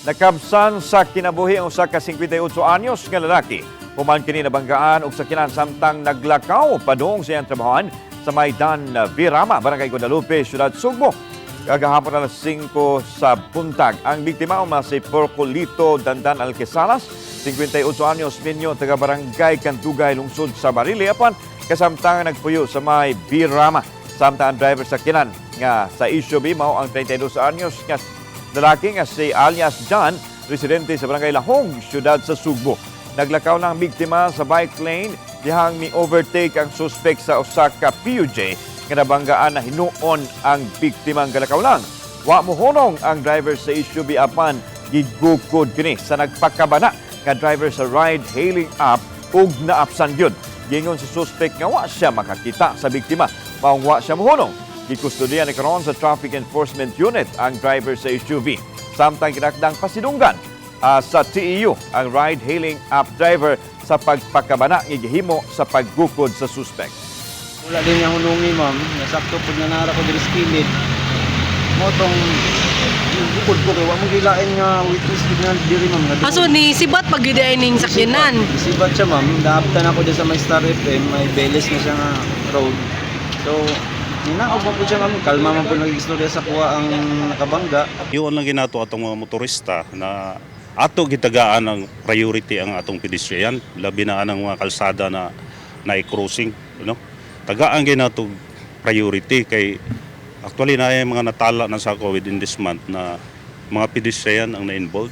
Nakabsan sa kinabuhi ang usa ka 58 anyos nga lalaki. Human kini nabanggaan og sakinan samtang naglakaw padung sa iyang trabahoan sa Maidan Virama, Barangay Guadalupe, Siyudad Sugbo. Kagahapon alas 5 sa buntag. Ang biktima uma si Porcolito Dandan Alquesalas, 58 anyos, minyo, taga Barangay Cantugay, lungsod sa Barili, apan kasamtang nagpuyo sa may Virama. Samtang ang driver sa kinan nga sa SUV mao ang 32 anyos nga lalaki nga si alias John, residente sa Barangay Lahong, Siyudad sa Sugbo. Naglakaw ng biktima sa bike lane dihang mi-overtake ang suspect sa Osaka PUJ nga nabanggaan na hinuon ang biktimang galakaw lang. Wa mo hunong ang driver sa SUV apan gigukod kini sa nagpakabana nga driver sa ride-hailing app ug naapsan gyud. Gingon sa suspect nga wa siya makakita sa biktima, maong wa siya mohunong. Gikustodiyan ni karon sa Traffic Enforcement Unit ang driver sa SUV. Samtang kinakdang pasidunggan sa TEU ang ride-hailing app driver sa pagpakabana nga gihimo sa paggukod sa suspect. Wala din niya hunungi, ma'am. Nasakto po na nara ko diri sa kilid. Motong bukod ko kay wa mo gilain nga witness gid nga diri, ma'am. Aso ni sibat paggidain ning sakyanan. Sibat siya, ma'am. Daaptan ako dyan sa may Star FM, may Beles na siya nga road. So, ninaog po siya, ma'am. Kalma man po nag-istorya sa kuha ang nakabangga. Yun lang ginato atong mga motorista na ato gitagaan ang priority ang atong pedestrian, labi na ang mga kalsada na na-crossing, tagaan ginato priority kay actually na mga natala na sa within this month na mga pedestrian ang na-involved.